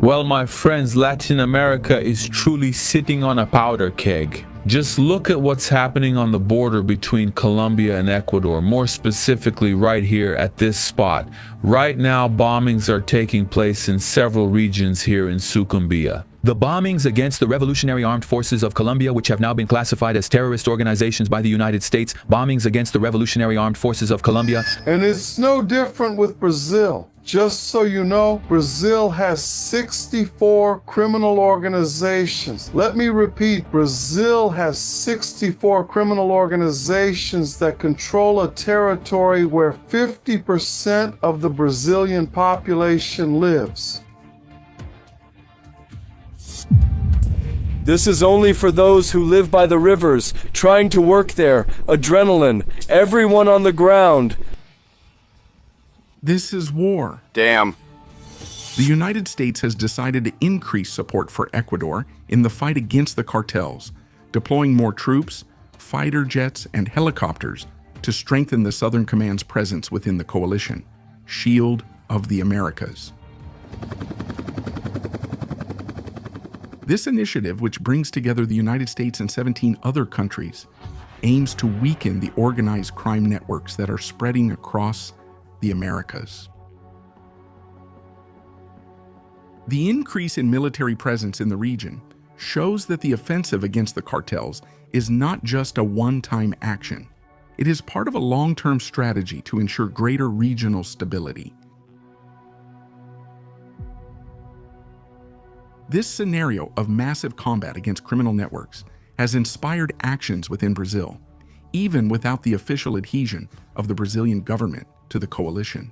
Well, my friends, Latin America is truly sitting on a powder keg. Just look at what's happening on the border between Colombia and Ecuador, more specifically right here at this spot. Right now, bombings are taking place in several regions here in Sucumbia. The bombings against the Revolutionary Armed Forces of Colombia, which have now been classified as terrorist organizations by the United States, bombings against the Revolutionary Armed Forces of Colombia. And it's no different with Brazil. Just so you know, Brazil has 64 criminal organizations. Let me repeat, Brazil has 64 criminal organizations that control a territory where 50% of the Brazilian population lives. This is only for those who live by the rivers, trying to work there. Adrenaline. Everyone on the ground. This is war. Damn. The United States has decided to increase support for Ecuador in the fight against the cartels, deploying more troops, fighter jets, and helicopters to strengthen the Southern Command's presence within the coalition, Shield of the Americas. This initiative, which brings together the United States and 17 other countries, aims to weaken the organized crime networks that are spreading across the Americas. The increase in military presence in the region shows that the offensive against the cartels is not just a one-time action. It is part of a long-term strategy to ensure greater regional stability. This scenario of massive combat against criminal networks has inspired actions within Brazil, even without the official adhesion of the Brazilian government to the coalition.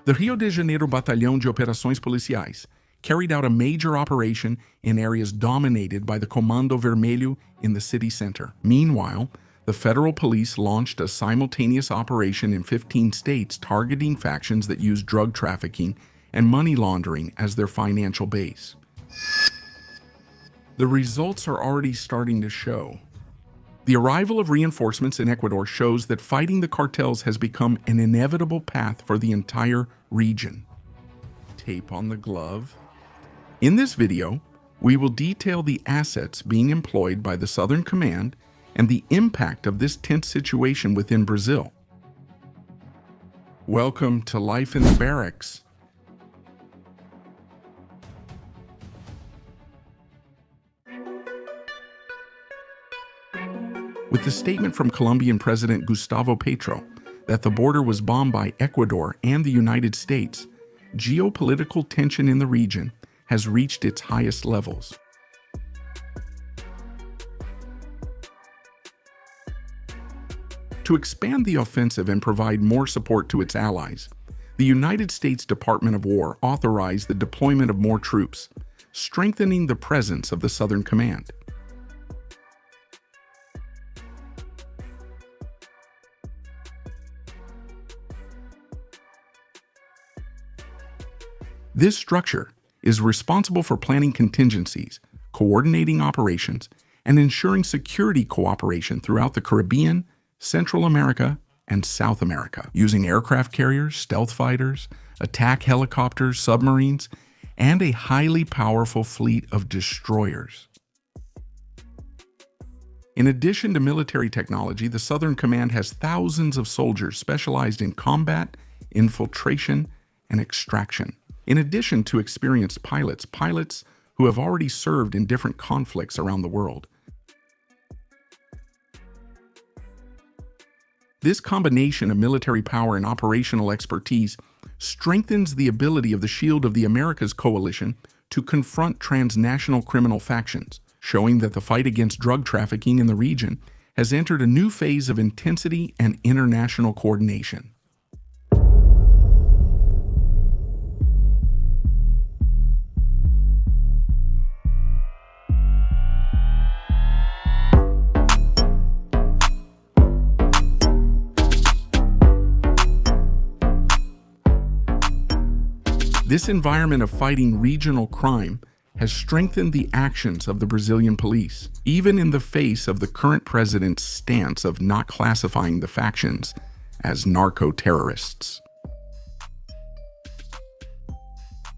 The Rio de Janeiro Batalhão de Operações Policiais carried out a major operation in areas dominated by the Comando Vermelho in the city center. Meanwhile, the federal police launched a simultaneous operation in 15 states targeting factions that use drug trafficking and money laundering as their financial base. The results are already starting to show. The arrival of reinforcements in Ecuador shows that fighting the cartels has become an inevitable path for the entire region. Tape on the glove. In this video, we will detail the assets being employed by the Southern Command and the impact of this tense situation within Brazil. Welcome to life in the barracks. With the statement from Colombian President Gustavo Petro that the border was bombed by Ecuador and the United States, geopolitical tension in the region has reached its highest levels. To expand the offensive and provide more support to its allies, the United States Department of War authorized the deployment of more troops, strengthening the presence of the Southern Command. This structure is responsible for planning contingencies, coordinating operations, and ensuring security cooperation throughout the Caribbean, Central America, and South America, using aircraft carriers, stealth fighters, attack helicopters, submarines, and a highly powerful fleet of destroyers. In addition to military technology, the Southern Command has thousands of soldiers specialized in combat, infiltration, and extraction. In addition to experienced pilots who have already served in different conflicts around the world. This combination of military power and operational expertise strengthens the ability of the Shield of the Americas coalition to confront transnational criminal factions, showing that the fight against drug trafficking in the region has entered a new phase of intensity and international coordination. This environment of fighting regional crime has strengthened the actions of the Brazilian police, even in the face of the current president's stance of not classifying the factions as narco-terrorists.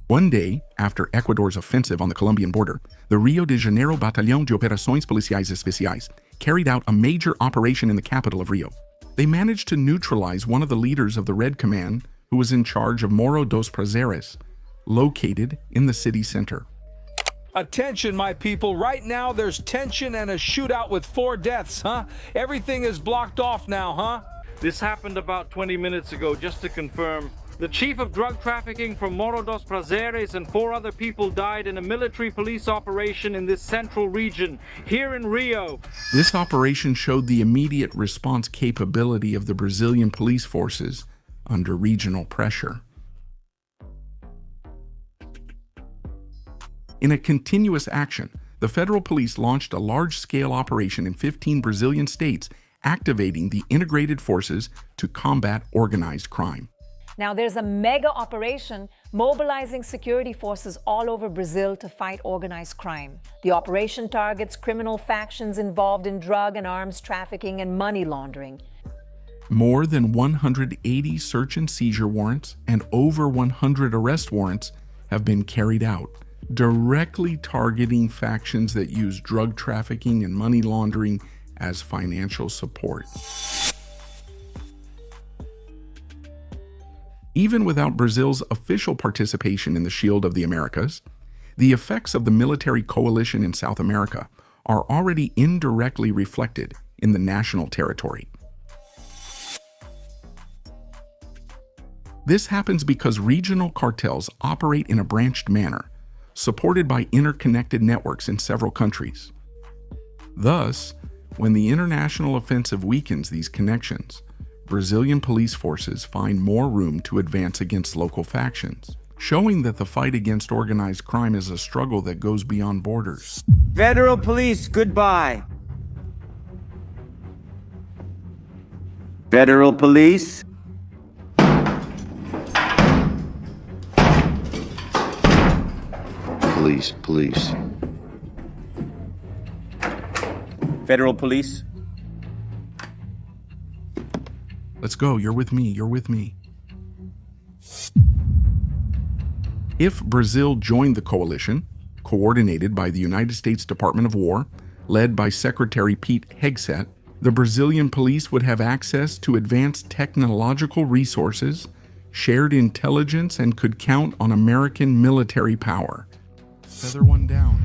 One day after Ecuador's offensive on the Colombian border, the Rio de Janeiro Batallón de Operações Policiais Especiais carried out a major operation in the capital of Rio. They managed to neutralize one of the leaders of the Red Command, who was in charge of Morro dos Prazeres, located in the city center. Attention, my people. Right now, there's tension and a shootout with 4 deaths, huh? Everything is blocked off now, huh? This happened about 20 minutes ago, just to confirm. The chief of drug trafficking from Morro dos Prazeres and 4 other people died in a military police operation in this central region, here in Rio. This operation showed the immediate response capability of the Brazilian police forces under regional pressure. In a continuous action, the federal police launched a large-scale operation in 15 Brazilian states, activating the integrated forces to combat organized crime. Now, there's a mega operation mobilizing security forces all over Brazil to fight organized crime. The operation targets criminal factions involved in drug and arms trafficking and money laundering. More than 180 search and seizure warrants and over 100 arrest warrants have been carried out, directly targeting factions that use drug trafficking and money laundering as financial support. Even without Brazil's official participation in the Shield of the Americas, the effects of the military coalition in South America are already indirectly reflected in the national territory. This happens because regional cartels operate in a branched manner, supported by interconnected networks in several countries. Thus, when the international offensive weakens these connections, Brazilian police forces find more room to advance against local factions, showing that the fight against organized crime is a struggle that goes beyond borders. Federal police, goodbye. Federal police. Police. Federal police. Let's go, you're with me. If Brazil joined the coalition, coordinated by the United States Department of War, led by Secretary Pete Hegseth, the Brazilian police would have access to advanced technological resources, shared intelligence, and could count on American military power. Feather one down.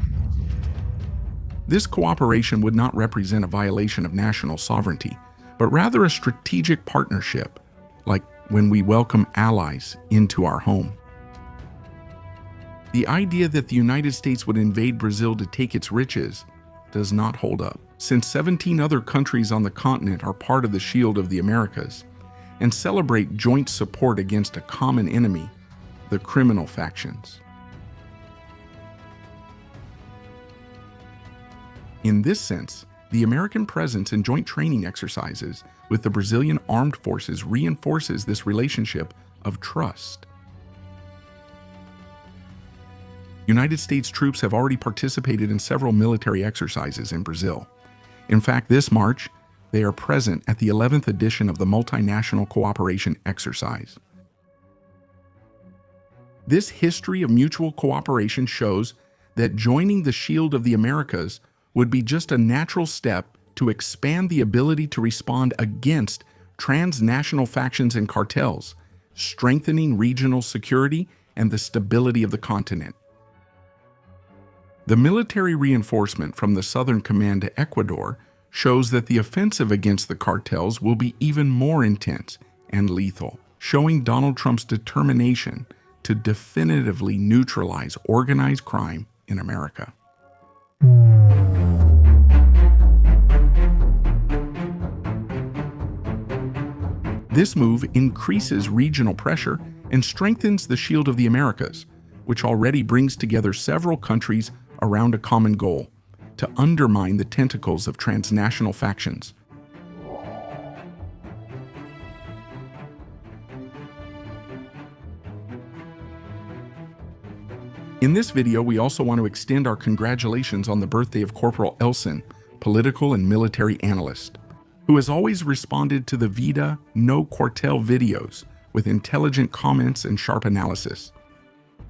This cooperation would not represent a violation of national sovereignty, but rather a strategic partnership, like when we welcome allies into our home. The idea that the United States would invade Brazil to take its riches does not hold up, since 17 other countries on the continent are part of the Shield of the Americas and celebrate joint support against a common enemy, the criminal factions. In this sense, the American presence in joint training exercises with the Brazilian armed forces reinforces this relationship of trust. United States troops have already participated in several military exercises in Brazil. In fact, this March, they are present at the 11th edition of the Multinational Cooperation Exercise. This history of mutual cooperation shows that joining the Shield of the Americas would be just a natural step to expand the ability to respond against transnational factions and cartels, strengthening regional security and the stability of the continent. The military reinforcement from the Southern Command to Ecuador shows that the offensive against the cartels will be even more intense and lethal, showing Donald Trump's determination to definitively neutralize organized crime in America. This move increases regional pressure and strengthens the Shield of the Americas, which already brings together several countries around a common goal: to undermine the tentacles of transnational factions. In this video, we also want to extend our congratulations on the birthday of Corporal Elson, political and military analyst, who has always responded to the Vida No Quartel videos with intelligent comments and sharp analysis.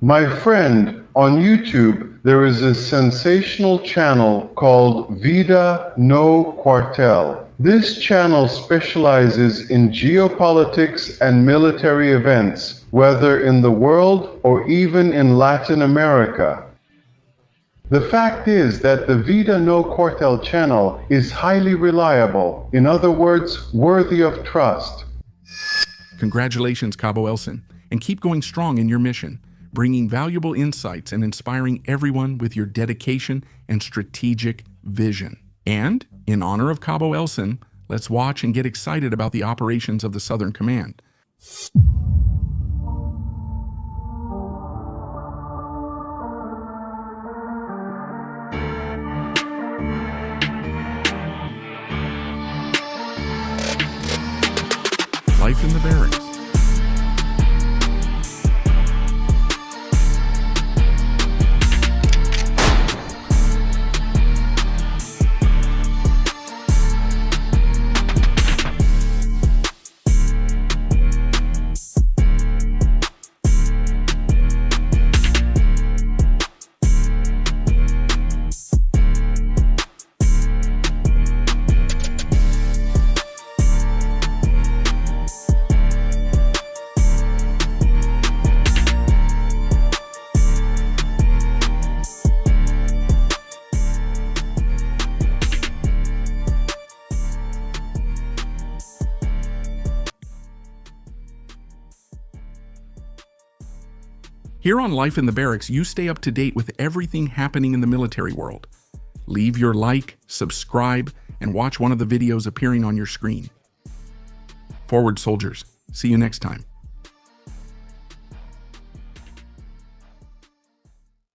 My friend, on YouTube, there is a sensational channel called Vida No Cartel. This channel specializes in geopolitics and military events, whether in the world or even in Latin America. The fact is that the Vida No Cartel channel is highly reliable, in other words, worthy of trust. Congratulations, Cabo Elson, and keep going strong in your mission, bringing valuable insights and inspiring everyone with your dedication and strategic vision. And, in honor of Cabo Elson, let's watch and get excited about the operations of the Southern Command. Life in the barracks. Here on Life in the Barracks, you stay up to date with everything happening in the military world. Leave your like, subscribe, and watch one of the videos appearing on your screen. Forward soldiers, see you next time.